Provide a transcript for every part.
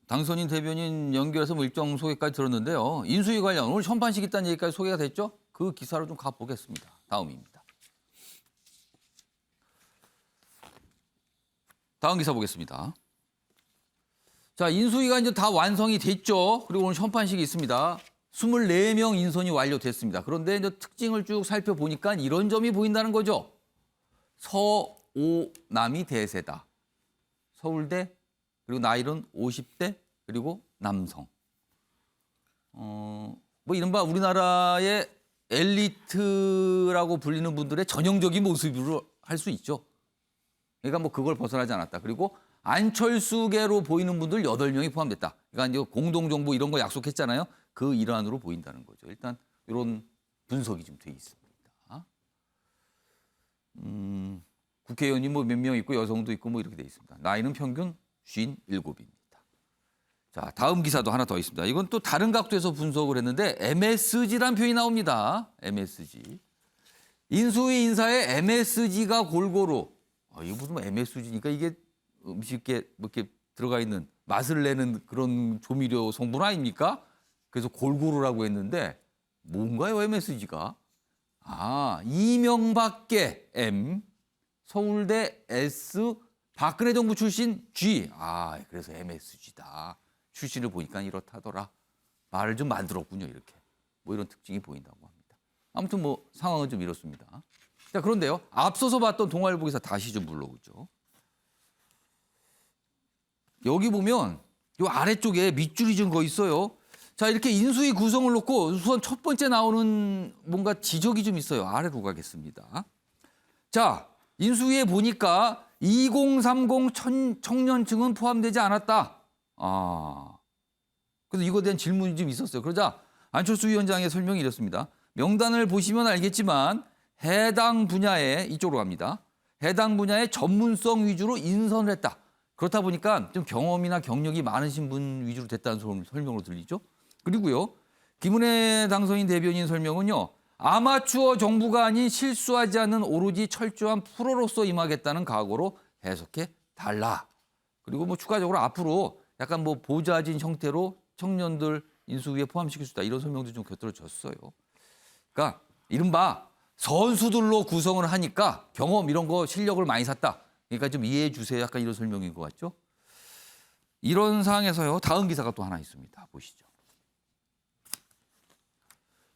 당선인 대변인 연결해서 뭐 일정 소개까지 들었는데요. 인수위 관련 오늘 현판식 있다는 얘기까지 소개가 됐죠? 그 기사로 좀 가보겠습니다. 다음입니다. 다음 기사 보겠습니다. 자, 인수위가 이제 다 완성이 됐죠. 그리고 오늘 현판식이 있습니다. 24명 인선이 완료됐습니다. 그런데 이제 특징을 쭉 살펴보니까 이런 점이 보인다는 거죠. 서오남이 대세다. 서울대, 그리고 나이는 50대, 그리고 남성. 뭐 이른바 우리나라의 엘리트라고 불리는 분들의 전형적인 모습으로 할 수 있죠. 그러니까 뭐 그걸 벗어나지 않았다. 그리고 안철수계로 보이는 분들 8명이 포함됐다. 그러니까 이제 공동정부 이런 거 약속했잖아요. 그 일환으로 보인다는 거죠. 일단 이런 분석이 좀 돼 있습니다. 국회의원이 뭐 몇 명 있고 여성도 있고 뭐 이렇게 돼 있습니다. 나이는 평균 57입니다. 자, 다음 기사도 하나 더 있습니다. 이건 또 다른 각도에서 분석을 했는데 MSG란 표현이 나옵니다. MSG. 인수위 인사에 MSG가 골고루. 이거 무슨 뭐 MSG니까 이게 음식에 뭐 이렇게 들어가 있는 맛을 내는 그런 조미료 성분 아닙니까? 그래서 골고루라고 했는데 뭔가요, MSG가? 이명박계 M, 서울대 S, 박근혜 정부 출신 G. 그래서 MSG다. 출신을 보니까 이렇다더라. 말을 좀 만들었군요, 이렇게. 뭐 이런 특징이 보인다고 합니다. 아무튼 뭐 상황은 좀 이렇습니다. 자, 그런데요. 앞서서 봤던 동아일보 기사 다시 좀 불러오죠. 여기 보면 이 아래쪽에 밑줄이 좀 거 있어요. 자, 이렇게 인수위 구성을 놓고 우선 첫 번째 나오는 뭔가 지적이 좀 있어요. 아래로 가겠습니다. 자, 인수위에 보니까 2030 청년층은 포함되지 않았다. 그래서 이거에 대한 질문이 좀 있었어요. 그러자 안철수 위원장의 설명이 이렇습니다. 명단을 보시면 알겠지만 해당 분야에 이쪽으로 갑니다. 해당 분야의 전문성 위주로 인선을 했다. 그렇다 보니까 좀 경험이나 경력이 많으신 분 위주로 됐다는 설명으로 들리죠. 그리고요. 김은혜 당선인 대변인 설명은요. 아마추어 정부가 아닌 실수하지 않는 오로지 철저한 프로로서 임하겠다는 각오로 해석해 달라. 그리고 뭐 추가적으로 앞으로 약간 뭐 보좌진 형태로 청년들 인수위에 포함시킬 수 있다. 이런 설명도 좀 곁들여졌어요. 그러니까 이른바 선수들로 구성을 하니까 경험 이런 거 실력을 많이 샀다. 그러니까 좀 이해해 주세요. 약간 이런 설명인 것 같죠? 이런 상황에서요. 다음 기사가 또 하나 있습니다. 보시죠.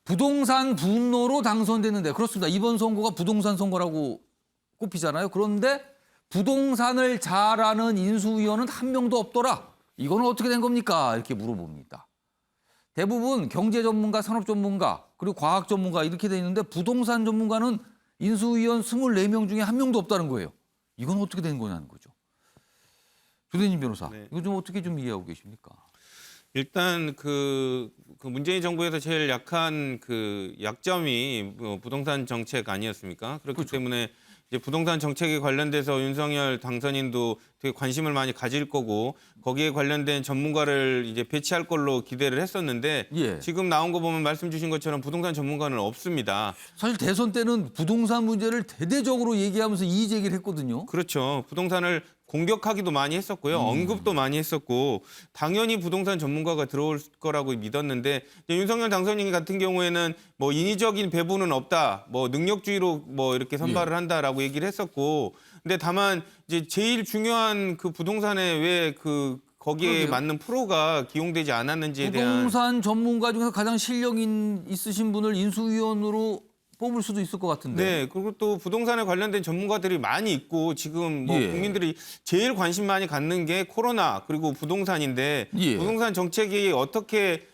부동산 분노로 당선됐는데 그렇습니다. 이번 선거가 부동산 선거라고 꼽히잖아요. 그런데 부동산을 잘 아는 인수위원은 한 명도 없더라. 이거는 어떻게 된 겁니까? 이렇게 물어봅니다. 대부분 경제 전문가, 산업 전문가, 그리고 과학 전문가 이렇게 돼 있는데 부동산 전문가는 인수위원 24명 중에 한 명도 없다는 거예요. 이건 어떻게 된 거냐는 거죠. 조대진 변호사, 네. 이거 좀 어떻게 좀 이해하고 계십니까? 일단 그 문재인 정부에서 제일 약한 그 약점이 부동산 정책 아니었습니까? 그렇기 그렇죠. 때문에 이제 부동산 정책에 관련돼서 윤석열 당선인도 되게 관심을 많이 가질 거고 거기에 관련된 전문가를 이제 배치할 걸로 기대를 했었는데 예. 지금 나온 거 보면 말씀 주신 것처럼 부동산 전문가는 없습니다. 사실 대선 때는 부동산 문제를 대대적으로 얘기하면서 이의 제기를 했거든요. 그렇죠. 부동산을 공격하기도 많이 했었고요. 언급도 많이 했었고 당연히 부동산 전문가가 들어올 거라고 믿었는데 이제 윤석열 당선인 같은 경우에는 뭐 인위적인 배분은 없다. 뭐 능력주의로 뭐 이렇게 선발을 한다라고 얘기를 했었고 근데 다만 이제 제일 중요한 그 부동산에 왜 그 거기에 그러게요. 맞는 프로가 기용되지 않았는지에 대한 부동산 전문가 중에서 가장 실력 있으신 분을 인수위원으로 뽑을 수도 있을 것 같은데. 네, 그리고 또 부동산에 관련된 전문가들이 많이 있고 지금 뭐 예. 국민들이 제일 관심 많이 갖는 게 코로나 그리고 부동산인데 예. 부동산 정책이 어떻게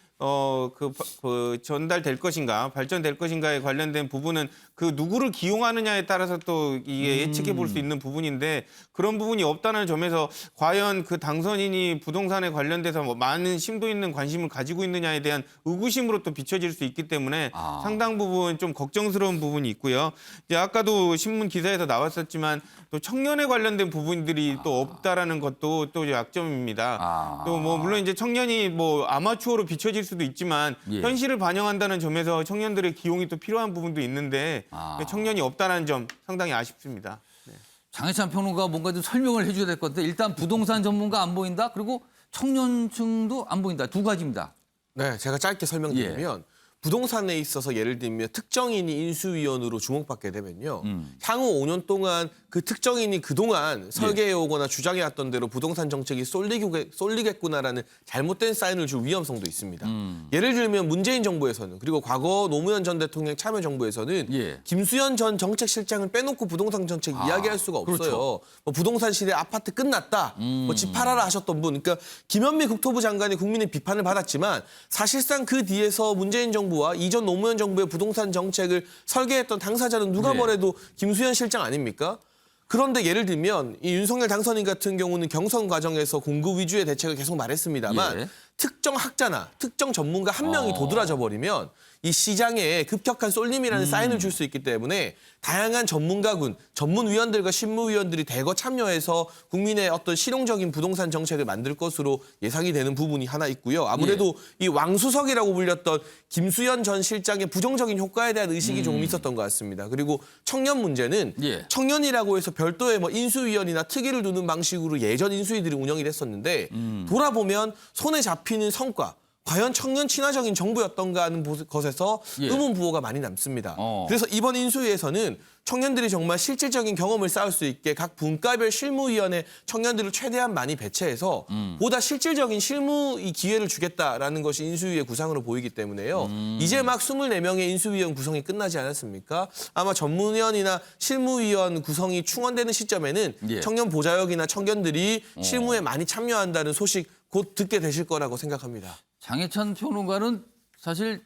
전달될 것인가 발전될 것인가에 관련된 부분은 그 누구를 기용하느냐에 따라서 또 이게 예측해 볼 수 있는 부분인데 그런 부분이 없다는 점에서 과연 그 당선인이 부동산에 관련돼서 뭐 많은 심도 있는 관심을 가지고 있느냐에 대한 의구심으로 또 비춰질 수 있기 때문에 상당 부분 좀 걱정스러운 부분이 있고요. 이제 아까도 신문 기사에서 나왔었지만 또 청년에 관련된 부분들이 또 없다라는 것도 또 약점입니다. 또 뭐 물론 이제 청년이 뭐 아마추어로 비춰질 수도 있지만 예. 현실을 반영한다는 점에서 청년들의 기용이 또 필요한 부분도 있는데 청년이 없다는 점 상당히 아쉽습니다. 네. 장혜찬 평론가가 뭔가 좀 설명을 해줘야 될 것 같은데 일단 부동산 전문가 안 보인다. 그리고 청년층도 안 보인다. 두 가지입니다. 네, 제가 짧게 설명드리면 부동산에 있어서 예를 들면 특정인이 인수위원으로 주목받게 되면요. 향후 5년 동안 그 특정인이 그동안 설계해오거나 주장해왔던 대로 부동산 정책이 쏠리겠구나라는 잘못된 사인을 줄 위험성도 있습니다. 예를 들면 문재인 정부에서는 그리고 과거 노무현 전 대통령 참여 정부에서는 김수현 전 정책실장을 빼놓고 부동산 정책 이야기할 수가 없어요. 그렇죠. 뭐 부동산 시대 아파트 끝났다. 뭐 집 팔아라 하셨던 분. 그러니까 김현미 국토부 장관이 국민의 비판을 받았지만 사실상 그 뒤에서 문재인 정부와 이전 노무현 정부의 부동산 정책을 설계했던 당사자는 누가 뭐래도 김수현 실장 아닙니까? 그런데 예를 들면 이 윤석열 당선인 같은 경우는 경선 과정에서 공급 위주의 대책을 계속 말했습니다만 특정 학자나 특정 전문가 한 명이 도드라져 버리면 이 시장에 급격한 쏠림이라는 사인을 줄 수 있기 때문에 다양한 전문가군, 전문위원들과 실무위원들이 대거 참여해서 국민의 어떤 실용적인 부동산 정책을 만들 것으로 예상이 되는 부분이 하나 있고요. 아무래도 이 왕수석이라고 불렸던 김수현 전 실장의 부정적인 효과에 대한 의식이 조금 있었던 것 같습니다. 그리고 청년 문제는 청년이라고 해서 별도의 뭐 인수위원이나 특위를 두는 방식으로 예전 인수위들이 운영이 됐었는데 돌아보면 손에 잡히는 성과, 과연 청년 친화적인 정부였던가 하는 것에서 의문부호가 많이 남습니다. 그래서 이번 인수위에서는 청년들이 정말 실질적인 경험을 쌓을 수 있게 각 분과별 실무위원회 청년들을 최대한 많이 배치해서 보다 실질적인 실무 이 기회를 주겠다라는 것이 인수위의 구상으로 보이기 때문에요. 이제 막 24명의 인수위원 구성이 끝나지 않았습니까? 아마 전문위원이나 실무위원 구성이 충원되는 시점에는 청년 보좌역이나 청년들이 실무에 많이 참여한다는 소식 곧 듣게 되실 거라고 생각합니다. 장해찬 평론가는 사실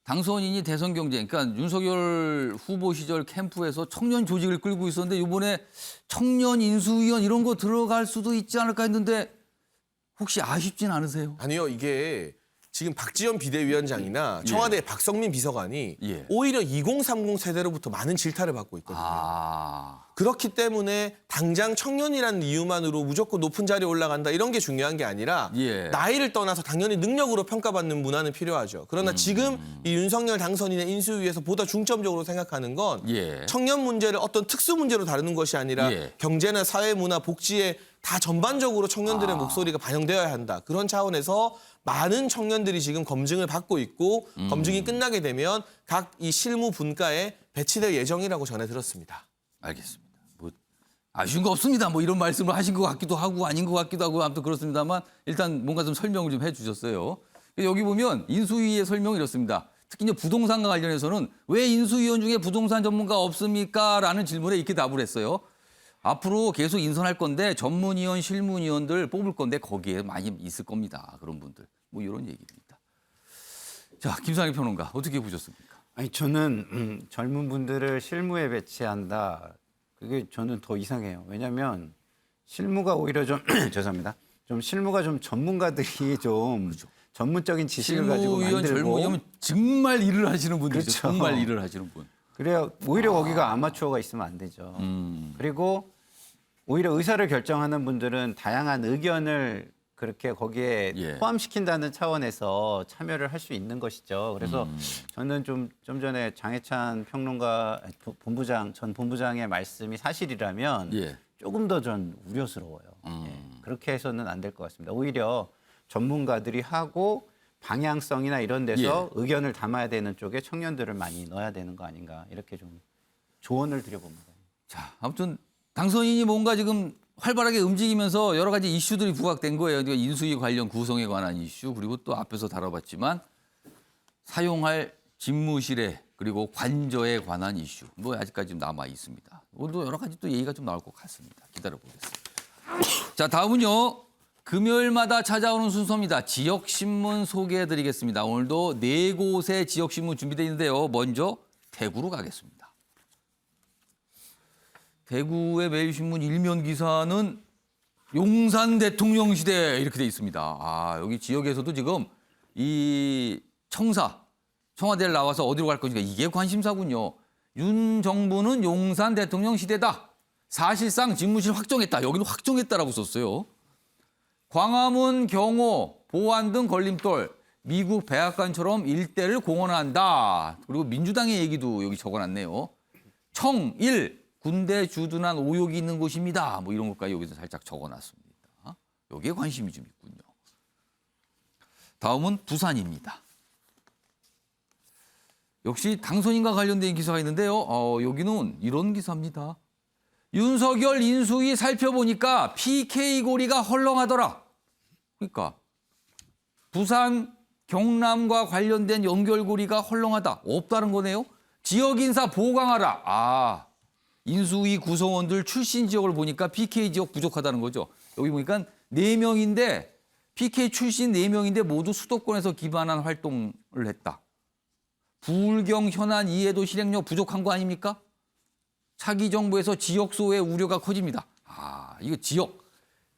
당선인이 대선 경쟁, 그러니까 윤석열 후보 시절 캠프에서 청년 조직을 끌고 있었는데 이번에 청년 인수위원 이런 거 들어갈 수도 있지 않을까 했는데 혹시 아쉽진 않으세요? 아니요, 이게 지금 박지원 비대위원장이나 청와대 박성민 비서관이 오히려 2030 세대로부터 많은 질타를 받고 있거든요. 그렇기 때문에 당장 청년이라는 이유만으로 무조건 높은 자리에 올라간다 이런 게 중요한 게 아니라 나이를 떠나서 당연히 능력으로 평가받는 문화는 필요하죠. 그러나 지금 이 윤석열 당선인의 인수위에서 보다 중점적으로 생각하는 건 청년 문제를 어떤 특수 문제로 다루는 것이 아니라 경제나 사회, 문화, 복지에 다 전반적으로 청년들의 목소리가 반영되어야 한다. 그런 차원에서 많은 청년들이 지금 검증을 받고 있고 검증이 끝나게 되면 각 이 실무 분과에 배치될 예정이라고 전해 들었습니다. 알겠습니다. 뭐 아쉬운 거 없습니다. 뭐 이런 말씀을 하신 것 같기도 하고 아닌 것 같기도 하고 아무튼 그렇습니다만 일단 뭔가 좀 설명을 좀 해주셨어요. 여기 보면 인수위의 설명이 이렇습니다. 특히 이제 부동산과 관련해서는 왜 인수위원 중에 부동산 전문가 없습니까? 라는 질문에 이렇게 답을 했어요. 앞으로 계속 인선할 건데 전문위원, 실무위원들 뽑을 건데 거기에 많이 있을 겁니다. 그런 분들. 뭐 이런 얘기입니다. 자, 김상희 평론가 어떻게 보셨습니까? 아니 저는 젊은 분들을 실무에 배치한다. 그게 저는 더 이상해요. 왜냐하면 실무가 오히려 좀 죄송합니다. 좀 실무가 좀 전문가들이 좀 전문적인 지식을 가지고 실무위원, 만들고 젊은이면 정말 일을 하시는 분들이죠. 그렇죠. 정말 일을 하시는 분. 그래야 오히려 거기가 아마추어가 있으면 안 되죠. 그리고 오히려 의사를 결정하는 분들은 다양한 의견을 그렇게 거기에 포함시킨다는 차원에서 참여를 할 수 있는 것이죠. 그래서 저는 좀 전에 장해찬 평론가 전 본부장의 말씀이 사실이라면 조금 더 전 우려스러워요. 그렇게 해서는 안 될 것 같습니다. 오히려 전문가들이 하고 방향성이나 이런 데서 의견을 담아야 되는 쪽에 청년들을 많이 넣어야 되는 거 아닌가 이렇게 좀 조언을 드려봅니다. 자, 아무튼 당선인이 뭔가 지금 활발하게 움직이면서 여러 가지 이슈들이 부각된 거예요. 그러니까 인수위 관련 구성에 관한 이슈 그리고 또 앞에서 다뤄봤지만 사용할 집무실에 그리고 관저에 관한 이슈 뭐 아직까지 좀 남아 있습니다. 오늘도 여러 가지 또 얘기가 좀 나올 것 같습니다. 기다려보겠습니다. 자, 다음은요. 금요일마다 찾아오는 순서입니다. 지역신문 소개해드리겠습니다. 오늘도 4곳의 지역신문 준비되어 있는데요. 먼저 대구로 가겠습니다. 대구의 매일신문 일면 기사는 용산 대통령 시대 이렇게 돼 있습니다. 아, 여기 지역에서도 지금 이 청와대를 나와서 어디로 갈 것인가 이게 관심사군요. 윤 정부는 용산 대통령 시대다. 사실상 집무실 확정했다. 여기는 확정했다라고 썼어요. 광화문, 경호, 보안 등 걸림돌, 미국 백악관처럼 일대를 공헌한다. 그리고 민주당의 얘기도 여기 적어놨네요. 청일, 군대 주둔한 오욕이 있는 곳입니다. 뭐 이런 것까지 여기서 살짝 적어놨습니다. 여기에 관심이 좀 있군요. 다음은 부산입니다. 역시 당선인과 관련된 기사가 있는데요. 여기는 이런 기사입니다. 윤석열 인수위 살펴보니까 PK 고리가 헐렁하더라. 그러니까 부산, 경남과 관련된 연결고리가 헐렁하다. 없다는 거네요. 지역 인사 보강하라. 인수위 구성원들 출신 지역을 보니까 PK 지역 부족하다는 거죠. 여기 보니까 4명인데 PK 출신 4명인데 모두 수도권에서 기반한 활동을 했다. 부울경 현안 이해도 실행력 부족한 거 아닙니까? 차기 정부에서 지역소의 우려가 커집니다. 이거 지역,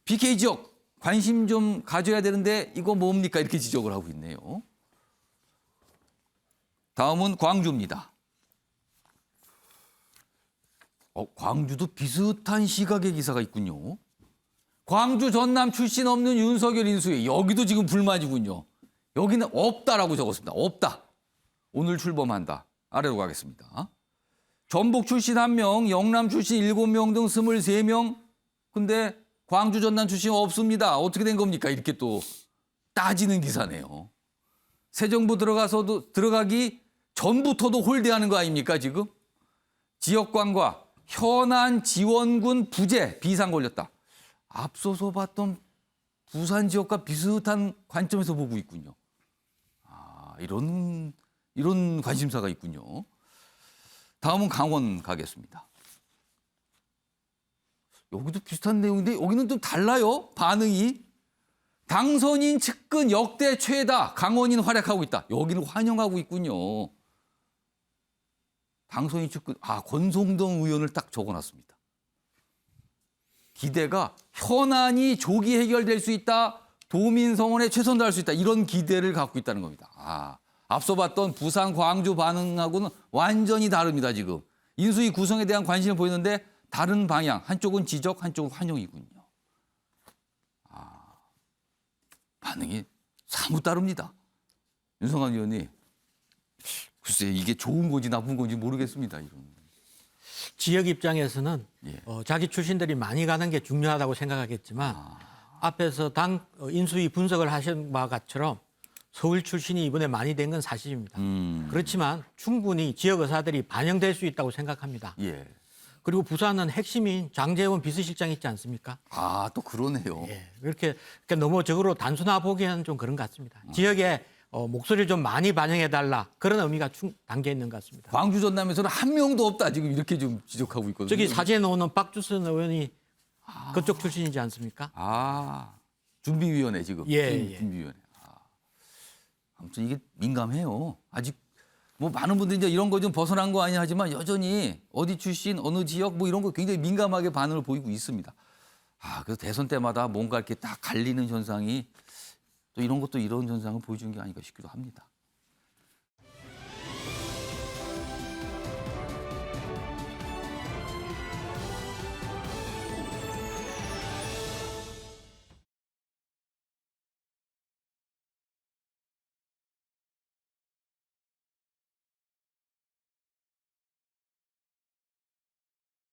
PK 지역 관심 좀 가져야 되는데 이거 뭡니까? 이렇게 지적을 하고 있네요. 다음은 광주입니다. 광주도 비슷한 시각의 기사가 있군요. 광주 전남 출신 없는 윤석열 인수위. 여기도 지금 불만이군요. 여기는 없다라고 적었습니다. 없다. 오늘 출범한다. 아래로 가겠습니다. 전북 출신 1명, 영남 출신 7명 등 23명. 근데 광주 전남 출신 없습니다. 어떻게 된 겁니까? 이렇게 또 따지는 기사네요. 새 정부 들어가기 전부터도 홀대하는 거 아닙니까 지금? 지역관과 현안 지원군 부재 비상 걸렸다. 앞서서 봤던 부산 지역과 비슷한 관점에서 보고 있군요. 이런 관심사가 있군요. 다음은 강원 가겠습니다. 여기도 비슷한 내용인데 여기는 좀 달라요. 반응이. 당선인 측근 역대 최다. 강원인 활약하고 있다. 여기는 환영하고 있군요. 당선인 측근. 권성동 의원을 딱 적어놨습니다. 기대가 현안이 조기 해결될 수 있다. 도민성원에 최선 다할 수 있다. 이런 기대를 갖고 있다는 겁니다. 앞서 봤던 부산, 광주 반응하고는 완전히 다릅니다. 지금. 인수위 구성에 대한 관심을 보이는데 다른 방향. 한쪽은 지적, 한쪽은 환영이군요. 반응이 사뭇 다릅니다. 윤석열 의원이 글쎄 이게 좋은 건지 나쁜 건지 모르겠습니다. 이런. 지역 입장에서는 예. 자기 출신들이 많이 가는 게 중요하다고 생각하겠지만 앞에서 당 인수위 분석을 하신 바와 같처럼 서울 출신이 이번에 많이 된 건 사실입니다. 그렇지만 충분히 지역 의사들이 반영될 수 있다고 생각합니다. 예. 그리고 부산은 핵심인 장제원 비서실장 있지 않습니까? 또 그러네요. 예, 그렇게 너무 적으로 단순화 보기에는 좀 그런 것 같습니다. 지역에 목소리를 좀 많이 반영해달라 그런 의미가 담겨 있는 것 같습니다. 광주 전남에서는 한 명도 없다. 지금 이렇게 좀 지적하고 있거든요. 저기 사진에 나오는 박주선 의원이 그쪽 출신이지 않습니까? 준비위원회 지금. 예. 준비위원회. 아무튼 이게 민감해요. 아직 뭐 많은 분들이 이제 이런 거 좀 벗어난 거 아니냐 하지만 여전히 어디 출신, 어느 지역 뭐 이런 거 굉장히 민감하게 반응을 보이고 있습니다. 그래서 대선 때마다 뭔가 이렇게 딱 갈리는 현상이 또 이런 것도 이런 현상을 보여주는 게 아닌가 싶기도 합니다.